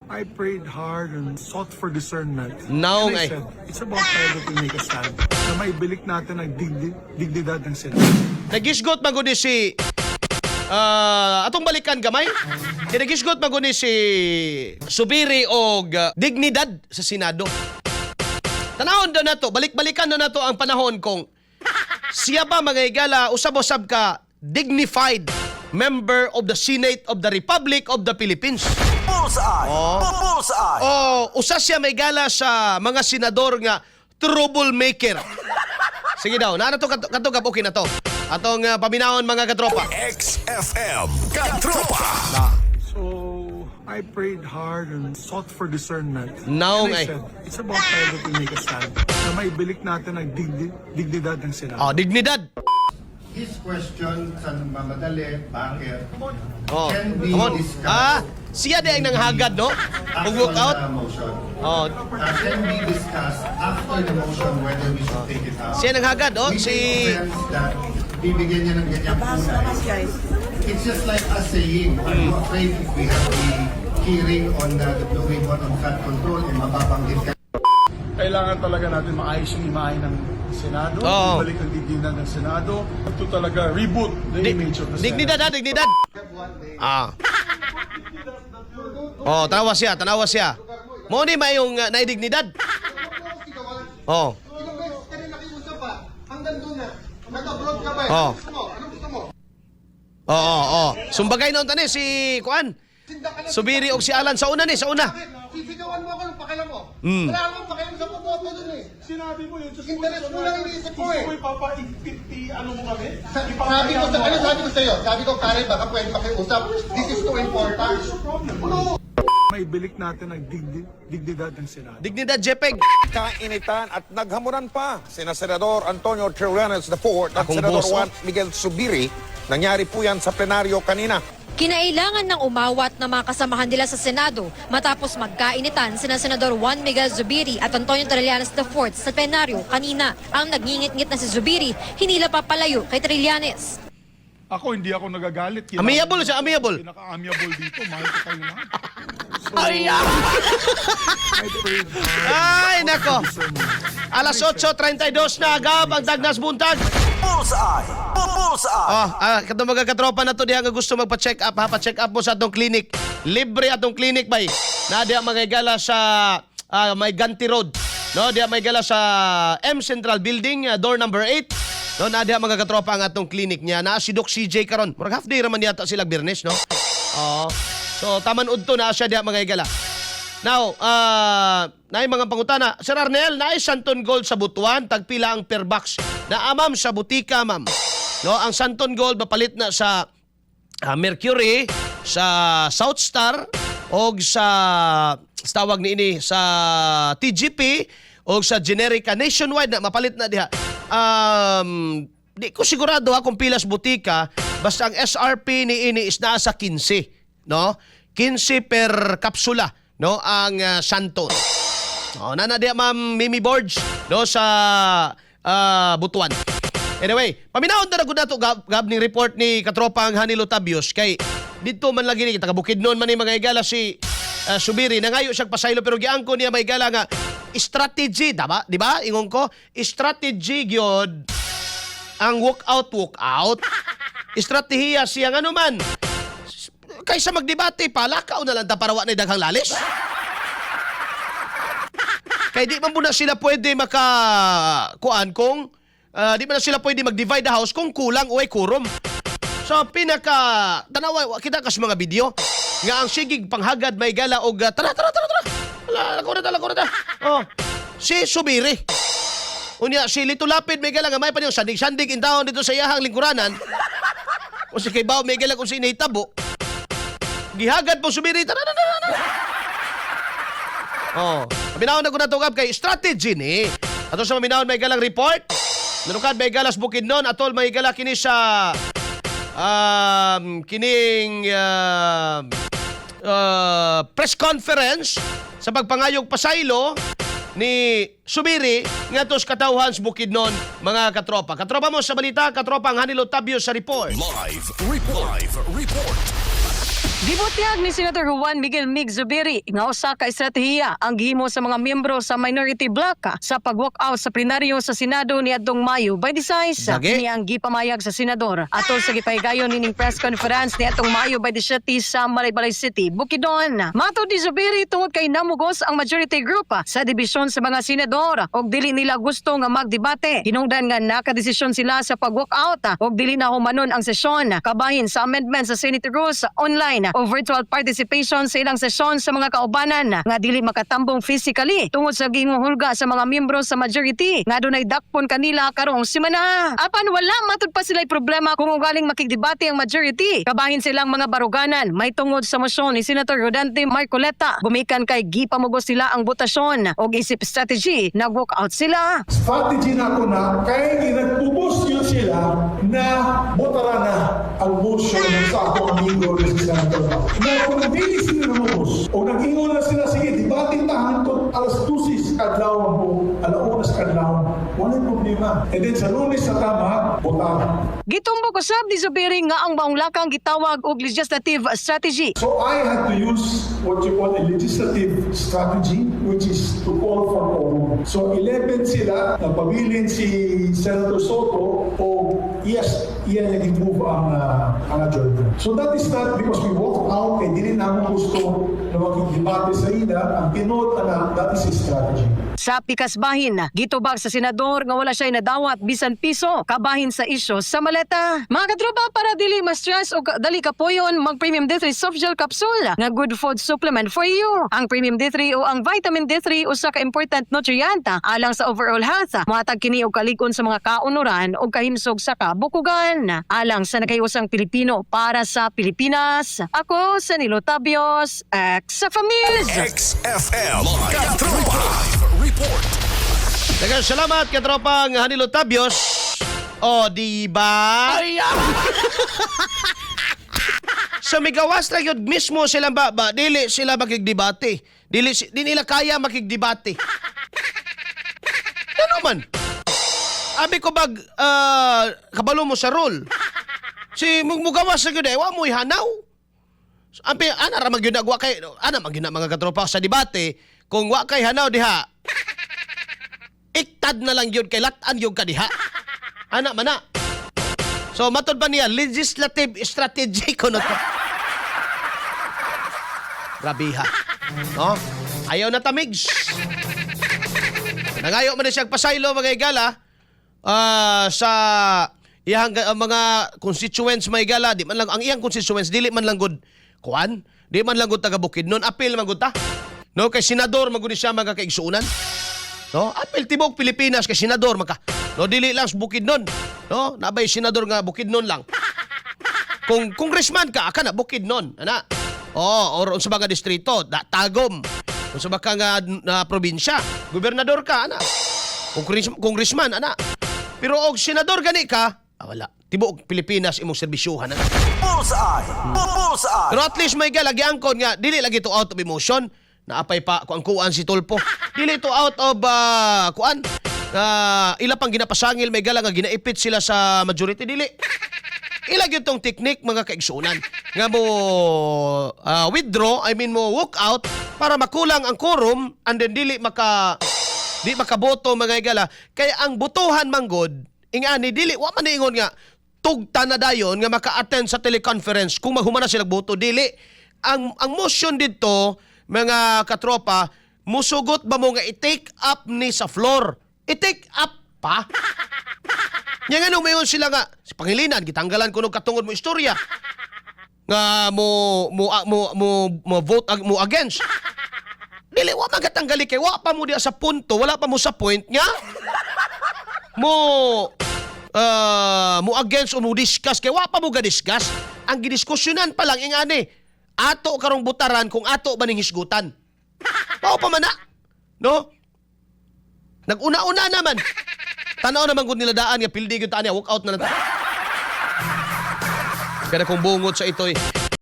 I prayed hard and sought for discernment. Now, And I eh. said, it's about time that we make a stand na may bilik natin ang dignidad ng Senado. Nagisgot maguni si atong balikan gamay. Nagisgot maguni si Subiri og dignidad sa Senado. Tanahon daw nato, balik-balikan daw nato ang panahon kung siya ba mga higala usab-usab ka dignified member of the Senate of the Republic of the Philippines. Bullseye! Bullseye! Usa siya may gala sa mga senador nga troublemaker. Sige daw, na to katugab okay na to. Atong paminahon mga katropa. XFM Katropa! So, I prayed hard and sought for discernment. Now, And I eh. said, it's about time that we make a stand na may bilik natin ang dignidad ng Senado. Dignidad. His question sa mamadali, bakit? Can be Come on. discussed. Siya di ang nanghagad, no? Pag walk out. After the motion. Oh, Can be discussed after the motion whether we should take it out. siya nanghagad, oh. We Si take offense that bibigyan niya ng ganyang kulay. It's just like us saying, are you afraid if we have the hearing on the Blue Ribbon on flood control, mababanggit ka? Kailangan talaga natin maayos yung imahe ng Senado, Oo. ibalik ang dignidad ng Senado, to talaga reboot the image of the Senate. dignidad ha, dignidad. Tanawa siya. Mo ni mayong naidignidad. Oh. Ilang beses ka rin nakiusap pa, hanggang doon na. Nag-abroad ka ba? Oo. Gusto mo? Anong gusto mo? Oo. Sumbagay noon tani si Kuan. Sinda ka na. Subiri og si Alan sa una. Sisigawan mo ako ng pakialam mo. Mm. Wala akong pakialam sa pupoto dun eh. Sinabi mo yun, just Interest mo lang iniisip ko eh. ano mo kami? Sabi ko sa sabi ko sa'yo, sabi ko Karen, baka pwede makiusap. This is too important. May bilik natin ang dignidad ng Senado. Dignidad Jepeg. Kainitan at naghamunan pa sina Senador Antonio Trillanes IV at Akong Senador boso. Juan Miguel Subiri. Nangyari po yan sa plenaryo kanina. Kinailangan ng umawat na mga kasamahan nila sa Senado matapos magkainitan sina Senador Juan Miguel Zubiri at Antonio Trillanes IV sa plenaryo kanina. Ang nagngingit-ngit na si Zubiri, hinila pa palayo kay Trillanes. Ako, hindi ako nagagalit. Amiable siya, amiable. Pinaka-amiable dito. Mahal ko kayo na. So, Ay, I prayed hard. Ay, nako. Discernment. Alas 8:32 na agab ang Dagnas Buntag. Bullseye! Bullseye! Katong mga katropa na to diha nga gusto magpa-check up, ha? Pa-check up mo sa atong clinic. Libre atong clinic bay. Na diha magigala sa may Ganti Road. No, diha may gala sa M Central Building, door number 8. No, na diha mga katropa ang atong clinic niya. Na si Doc CJ karon. Murag half day raman yata sila Biyernes, no? Oo. So taman udto na siya diha mga igala. Now, naay mga pangutana. Sir Arnel, naay Santon Gold sa Butuan, tagpila ang per box. Naamam sa butika, ma'am. No, ang Santon Gold mapalit na sa Mercury, sa South Star, o sa tawag ni ini sa TGP, o sa Generica nationwide na mapalit na diha. Di ko sigurado kung pilas butika, basta ang SRP ni ini is nasa 15, no? 15 per kapsula, no, ang Santon. Na diha Ma'am Mimi Borge, no, sa Butuan. Anyway, paminahon na gud nato gab ning report ni katropang Hanilo Tabios kay dito man lagi ni kita Bukidnon man ni mga igala si Subiri nangayo siyang pasaylo pero giangko niya may igala nga strategy, di ba? Ingon ko, strategy gyud ang walk out. Estratehiya siya nga naman. Kaysa magdebate, palakaw na lang ta para wa na daghang lalis. Kay di man po na sila pwede makakuan kung di man na sila pwede mag-divide the house kung kulang o ay kurom. So tanawa kita kas mga video nga ang sigig panghagad may gala og tara. Lako na. Oh, si Subiri. Unya si Lito Lapid may gala nga may pa niyo sandig in town dito sa iyahang lingkuranan. O si Kaybaw may gala kung sinitabo. Gihagad po Subiri. Tara. Oh, minahon na ko na tugab kay strategy ni. Ato sa minahon may galang report. Nanukad may galas Bukidnon atol may gala kini sa press conference sa pagpangayog pasaylo ni Subiri ngadto sa katawhan sa Bukidnon mga katropa. Katropa mo sa balita, katropa ang Hanilo Tabios sa report. Live report. Gibutyag ni Senator Juan Miguel Mig Zubiri nga usa ka estratehiya ang gihimo sa mga miyembro sa minority bloc sa pag-walk out sa plenaryo sa Senado niadtong Mayo 26. Lagi. Kini ang gipamayag sa senador atol sa gipahigayon nining press conference niadtong Mayo 27 sa Malaybalay City, Bukidnon. Matod ni Zubiri tungod kay namugos ang majority group sa dibisyon sa mga senador og dili nila gusto nga magdebate. Hinungdan nga nakadesisyon sila sa pag-walk out og dili na humanon ang sesyon kabahin sa amendment sa Senate rules online o virtual participation sa ilang sesyon sa mga kaubanan nga dili makatambong physically tungod sa ginghulga sa mga miyembro sa majority nga dunay dakpon kanila karong semana. Apan wala matud pa sila'y problema kung ugaling makigdebate ang majority kabahin silang mga baruganan may tungod sa motion ni Senator Rodante Marcoleta gumikan kay gipamugos sila ang botasyon og isip strategy nag-walk out sila. Strategy na ako na kaya ginagpubos yun sila na botara na ang motion sa akong amigo na si Senator Pao. Na kung hindi sila namubos o nag-ingon na sila, sige, dibatin tahan to alas 2 kadlaw mo, alaunas kadlaw, walang problema. And then sa Lunes sa tama, botara. Gitumbok usab ni Zubiri nga ang maunglakang gitawag og legislative strategy. So I had to use what you call a legislative strategy, which is to call for quorum. So 11 sila, napabilin si Senator Soto o yes, iyan yung i-move ang adjournment. So that is not because we walked out and hindi namin gusto na makikibate sa ina. Ang pinod na that is a strategy. Sa pikasbahin, gitubag sa senador nga wala siya nadawat bisan piso kabahin sa isyo sa maleta. Mga katropa, para dili ma-stress o dali kapoyon, mag-Premium D3 soft gel capsule nga good food supplement for you. Ang Premium D3 o ang Vitamin D3 usa ka important nutrient alang sa overall health. Matag kini og kalig-on sa mga kaunuran o kahimsog sa kabukugan. Alang sa nakayusang Pilipino para sa Pilipinas. Ako sa Nilo Tabios, ex sa Familes. XFM Katropa Report. Daghang salamat katropang Hanilo Tabios. O, di ba? Sa migawas lang yun mismo sila ba dili sila makigdebate. Di nila kaya makigdebate. Ano man? Abi ko bag kabalo mo sa rule. Si mugawas sa gyud wa mo ihanaw. Ampi ana ra magyud wa kay ana magyud mga katropa sa debate kung wa kay hanaw diha. Iktad na lang yun kay latan yung kadiha. Ana mana. So matod pa niya legislative strategy ko na to. Grabe ha. No? Ayaw na tamigs. Nangayo man siya pasaylo mga igala sa iyang mga constituents may igala di man lang ang iyang constituents dili man lang gud kuan, di man lang gud taga Bukidnon, apil man gud ta. No kay senador magud siya mga kaigsuunan. No, apil tibok Pilipinas kay senador maka. No dili lang sa Bukidnon. No, nabay senador nga Bukidnon lang. Kung congressman ka, aka na Bukidnon, ana. Oh, or sa mga distrito, Tagum. Kung sa baka nga na probinsya, gobernador ka, ana. Kung congressman, ana. Pero og senador gani ka, wala. Tibuok Pilipinas imong serbisyuhan, ana. Bullseye. Bullseye. Pero at least may galagi angkon nga, dili lagi to out of emotion. Naapay pa kuan kuan si Tulpo. Dili to out of kuan. Ila pang ginapasangil may gala nga ginaipit sila sa majority dili. Ila gyud tong technique mga kaigsunan nga mo withdraw, I mean mo walk out para makulang ang quorum and then di makaboto mga igala. Kaya ang botohan manggod ingani dili wa man ingon nga tugta na dayon nga maka-attend sa teleconference kung mahuma na sila boto dili. Ang motion dito mga katropa, musugot ba mo nga i-take up ni sa floor? I-take up pa? Yang ano mayon sila nga, si Pangilinan, gitanggalan ko ng katungod mo istorya. Nga mo vote mo against. Dili, wa magatanggali kay, wa pa mo diya sa punto, wala pa mo sa point nga. Mo against o mo discuss, kay wa pa mo ga-discuss. Ang gidiskusyonan pa lang, ingani, ato karong butaran kung ato ba ning hisgutan. Pao pa man na. No? Nag-una-una naman. Tanaw naman kung niladaan nga pildi gyud ta niya walk out na lang ta. Kada kung bungot sa itoy